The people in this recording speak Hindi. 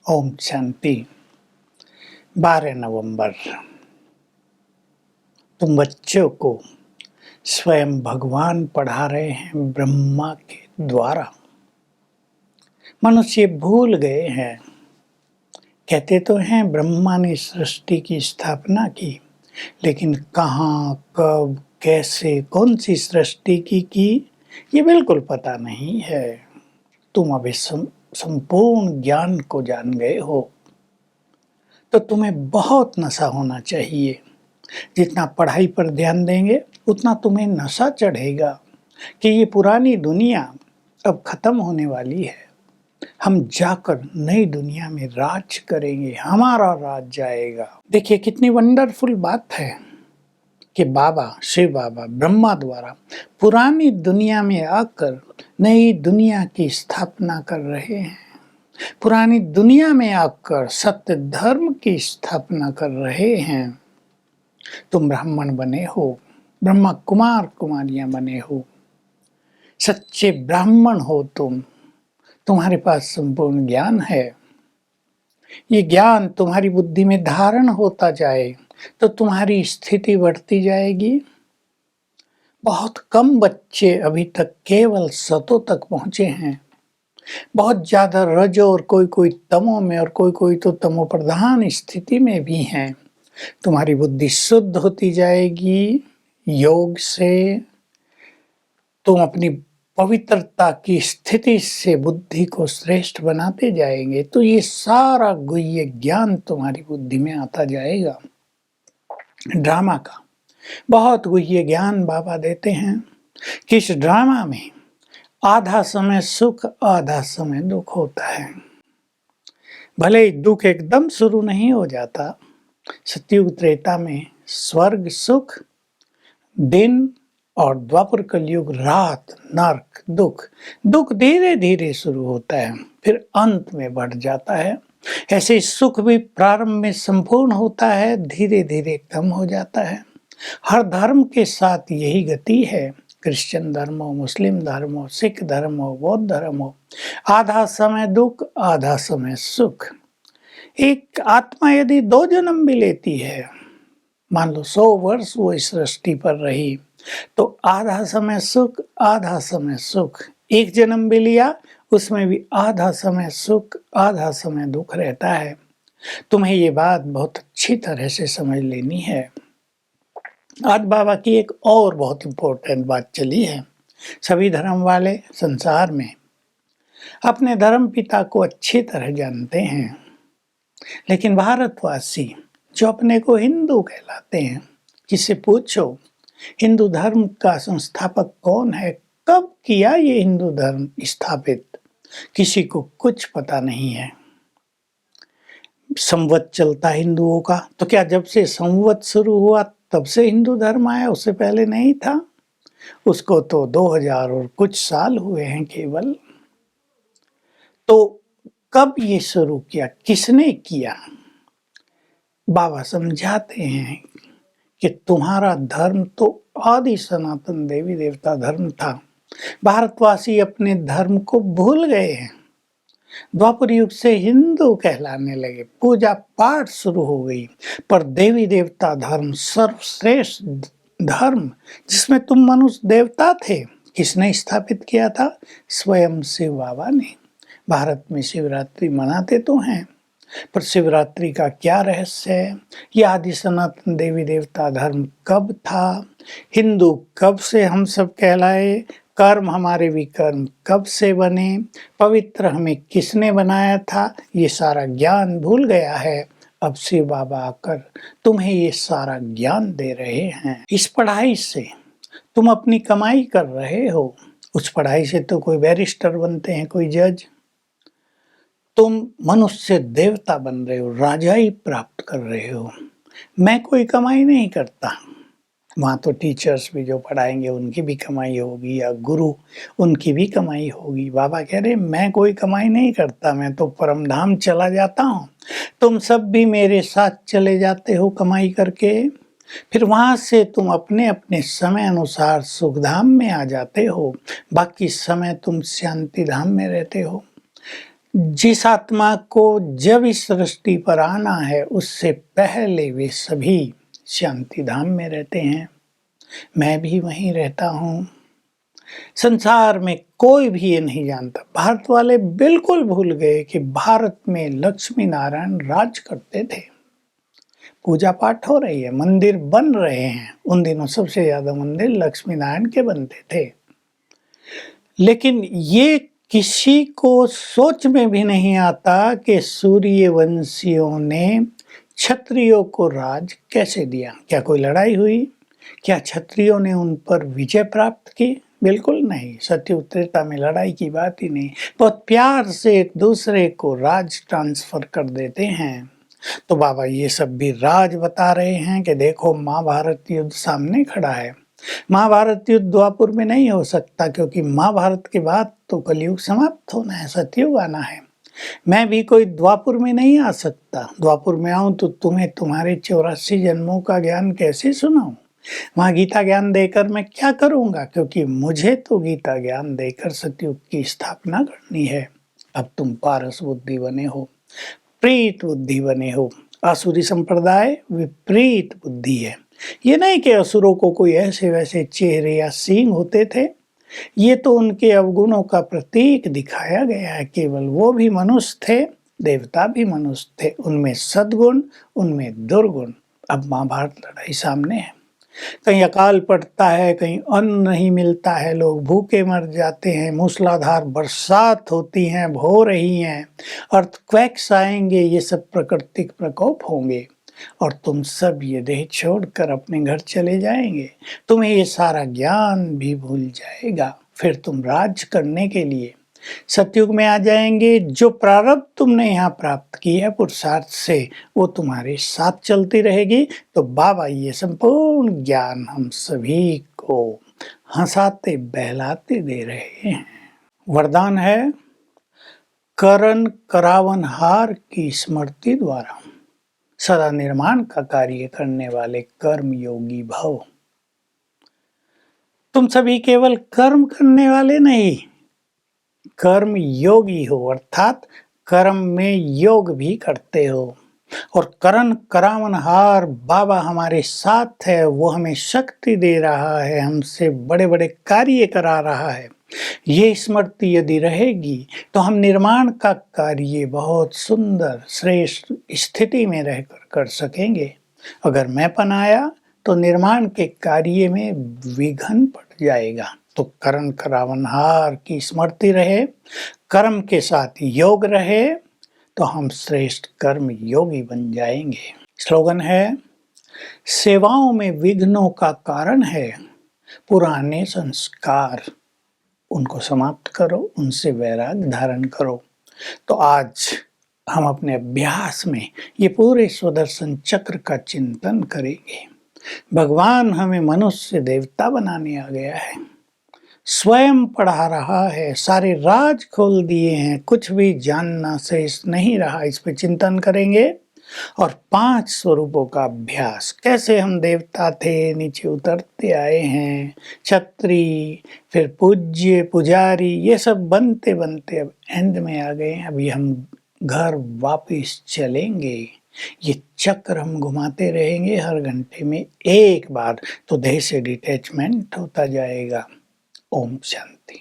ओम शांति। 12 नवंबर। तुम बच्चों को स्वयं भगवान पढ़ा रहे हैं ब्रह्मा के द्वारा। मनुष्य भूल गए हैं। कहते तो हैं ब्रह्मा ने सृष्टि की स्थापना की, लेकिन कहाँ, कब, कैसे, कौन सी सृष्टि की ये बिल्कुल पता नहीं है। तुम अभी संपूर्ण ज्ञान को जान गए हो, तो तुम्हें बहुत नशा होना चाहिए। जितना पढ़ाई पर ध्यान देंगे उतना तुम्हें नशा चढ़ेगा कि ये पुरानी दुनिया अब खत्म होने वाली है। हम जाकर नई दुनिया में राज करेंगे, हमारा राज जाएगा। देखिए कितनी वंडरफुल बात है कि बाबा, शिव बाबा ब्रह्मा द्वारा पुरानी दुनिया में आकर नई दुनिया की स्थापना कर रहे हैं। पुरानी दुनिया में आकर सत्य धर्म की स्थापना कर रहे हैं। तुम ब्राह्मण बने हो, ब्रह्मा कुमार कुमारियां बने हो, सच्चे ब्राह्मण हो तुम्हारे पास संपूर्ण ज्ञान है। ये ज्ञान तुम्हारी बुद्धि में धारण होता जाए तो तुम्हारी स्थिति बढ़ती जाएगी। बहुत कम बच्चे अभी तक केवल सतों तक पहुंचे हैं। बहुत ज्यादा रजो और कोई तमो में और कोई तो तमो प्रधान स्थिति में भी हैं। तुम्हारी बुद्धि शुद्ध होती जाएगी। योग से तुम अपनी पवित्रता की स्थिति से बुद्धि को श्रेष्ठ बनाते जाएंगे, तो ये सारा गुह्य ज्ञान तुम्हारी बुद्धि में आता जाएगा। ड्रामा का बहुत गुह्य ज्ञान बाबा देते हैं कि इस ड्रामा में आधा समय सुख आधा समय दुख होता है। भले ही दुख एकदम शुरू नहीं हो जाता। सतयुग त्रेता में स्वर्ग सुख दिन और द्वापर कलयुग रात नरक दुख धीरे धीरे शुरू होता है, फिर अंत में बढ़ जाता है। ऐसे सुख भी प्रारंभ में संपूर्ण होता है, धीरे धीरे कम हो जाता है। हर धर्म के साथ यही गति है। क्रिश्चियन धर्म हो, मुस्लिम धर्म हो, सिख धर्म हो, बौद्ध धर्म हो, आधा समय दुख आधा समय सुख। एक आत्मा यदि 2 जन्म भी लेती है, मान लो 100 वर्ष वो इस सृष्टि पर रही, तो आधा समय सुख आधा समय सुख। एक जन्म भी लिया उसमें भी आधा समय सुख आधा समय दुख रहता है। तुम्हें ये बात बहुत अच्छी तरह से समझ लेनी है। आज बाबा की एक और बहुत इम्पोर्टेंट बात चली है। सभी धर्म वाले संसार में अपने धर्म पिता को अच्छी तरह जानते हैं, लेकिन भारतवासी जो अपने को हिंदू कहलाते हैं, किससे पूछो हिंदू धर्म का संस्थापक कौन है, कब किया ये हिंदू धर्म स्थापित, किसी को कुछ पता नहीं है। संवत चलता हिंदुओं का, तो क्या जब से संवत शुरू हुआ तब से हिंदू धर्म आया, उससे पहले नहीं था? उसको तो 2000 और कुछ साल हुए हैं केवल। तो कब ये शुरू किया, किसने किया? बाबा समझाते हैं कि तुम्हारा धर्म तो आदि सनातन देवी देवता धर्म था। भारतवासी अपने धर्म को भूल गए हैं। द्वापर युग से हिंदू कहलाने लगे, पूजा पाठ शुरू हो गई, पर देवी देवता धर्म सर्वश्रेष्ठ धर्म जिसमें तुम मनुष्य देवता थे, किसने स्थापित किया था? स्वयं शिव बाबा ने। भारत में शिवरात्रि मनाते तो हैं, पर शिवरात्रि का क्या रहस्य है? ये आदि सनातन देवी देवता धर्म कब था? हिंदू कब से हम सब कहलाए? कर्म हमारे विकर्म कब से बने? पवित्र हमें किसने बनाया था? ये सारा ज्ञान भूल गया है। अब शिव बाबा आकर तुम्हें ये सारा ज्ञान दे रहे हैं। इस पढ़ाई से तुम अपनी कमाई कर रहे हो। उस पढ़ाई से तो कोई बैरिस्टर बनते हैं, कोई जज। तुम मनुष्य देवता बन रहे हो, राजाई प्राप्त कर रहे हो। मैं कोई कमाई नहीं करता। वहाँ तो टीचर्स भी जो पढ़ाएंगे उनकी भी कमाई होगी, या गुरु उनकी भी कमाई होगी। बाबा कह रहे मैं कोई कमाई नहीं करता, मैं तो परम धाम चला जाता हूँ। तुम सब भी मेरे साथ चले जाते हो कमाई करके, फिर वहाँ से तुम अपने अपने समय अनुसार सुख धाम में आ जाते हो। बाकी समय तुम शांति धाम में रहते हो। जिस आत्मा को जब इस सृष्टि पर आना है उससे पहले वे सभी शांति धाम में रहते हैं। मैं भी वहीं रहता हूँ। संसार में कोई भी ये नहीं जानता। भारत वाले बिल्कुल भूल गए कि भारत में लक्ष्मी नारायण राज करते थे। पूजा पाठ हो रही है, मंदिर बन रहे हैं। उन दिनों सबसे ज्यादा मंदिर लक्ष्मी नारायण के बनते थे। लेकिन ये किसी को सोच में भी नहीं आता कि सूर्यवंशियों ने क्षत्रियों को राज कैसे दिया। क्या कोई लड़ाई हुई? क्या क्षत्रियों ने उन पर विजय प्राप्त की? बिल्कुल नहीं। सत्य त्रेता में लड़ाई की बात ही नहीं। बहुत प्यार से एक दूसरे को राज ट्रांसफर कर देते हैं। तो बाबा ये सब भी राज बता रहे हैं कि देखो महाभारत युद्ध सामने खड़ा है। महाभारत युद्ध द्वापुर में नहीं हो सकता, क्योंकि महाभारत के बाद तो कलयुग समाप्त होना है, सतयुग आना है। मैं भी कोई द्वापुर में नहीं आ सकता। द्वापुर में आऊं तो तुम्हें तुम्हारे 84 जन्मों का ज्ञान कैसे सुनाऊं? वहां गीता ज्ञान देकर मैं क्या करूंगा, क्योंकि मुझे तो गीता ज्ञान देकर सतयुग की स्थापना करनी है। अब तुम पारस बुद्धि बने हो, प्रीत बुद्धि बने हो। आसुरी संप्रदाय विपरीत बुद्धि है। ये नहीं कि असुरों को कोई ऐसे वैसे चेहरे या सींग होते थे। ये तो उनके अवगुणों का प्रतीक दिखाया गया है। केवल वो भी मनुष्य थे, देवता भी मनुष्य थे। उनमें सद्गुण, उनमें दुर्गुण। अब महाभारत लड़ाई सामने है। कहीं अकाल पड़ता है, कहीं अन्न नहीं मिलता है, लोग भूखे मर जाते हैं, मूसलाधार बरसात होती हैं, हो रही हैं, अर्थक्वेक्स आएंगे, ये सब प्राकृतिक प्रकोप होंगे और तुम सब ये देह छोड़कर अपने घर चले जाएंगे। तुम्हें ये सारा ज्ञान भी भूल जाएगा। फिर तुम राज करने के लिए सतयुग में आ जाएंगे। जो प्रारब्ध तुमने यहाँ प्राप्त की है पुरुषार्थ से, वो तुम्हारे साथ चलती रहेगी। तो बाबा ये संपूर्ण ज्ञान हम सभी को हंसाते बहलाते दे रहे हैं। वरदान है, करण करावनहार की स्मृति द्वारा सदा निर्माण का कार्य करने वाले कर्म योगी भव। तुम सभी केवल कर्म करने वाले नहीं, कर्म योगी हो, अर्थात कर्म में योग भी करते हो। और करण करावनहार बाबा हमारे साथ है। वो हमें शक्ति दे रहा है, हमसे बड़े बड़े कार्य करा रहा है। ये स्मृति यदि रहेगी तो हम निर्माण का कार्य बहुत सुंदर श्रेष्ठ स्थिति में रहकर कर सकेंगे। अगर मैंपन आया तो निर्माण के कार्य में विघ्न पड़ जाएगा। तो करण करावनहार की स्मृति रहे, कर्म के साथ योग रहे, तो हम श्रेष्ठ कर्म योगी बन जाएंगे। स्लोगन है, सेवाओं में विघ्नों का कारण है पुराने संस्कार, उनको समाप्त करो, उनसे वैराग्य धारण करो। तो आज हम अपने अभ्यास में ये पूरे स्वदर्शन चक्र का चिंतन करेंगे। भगवान हमें मनुष्य से देवता बनाने आ गया है, स्वयं पढ़ा रहा है, सारे राज खोल दिए हैं, कुछ भी जानना शेष नहीं रहा। इस पे चिंतन करेंगे और 5 स्वरूपों का अभ्यास, कैसे हम देवता थे, नीचे उतरते आए हैं, क्षत्रिय, फिर पूज्य, पुजारी, ये सब बनते बनते अब एंड में आ गए हैं। अभी हम घर वापस चलेंगे। ये चक्र हम घुमाते रहेंगे हर घंटे में एक बार, तो देह से डिटैचमेंट होता जाएगा। ओम शांति।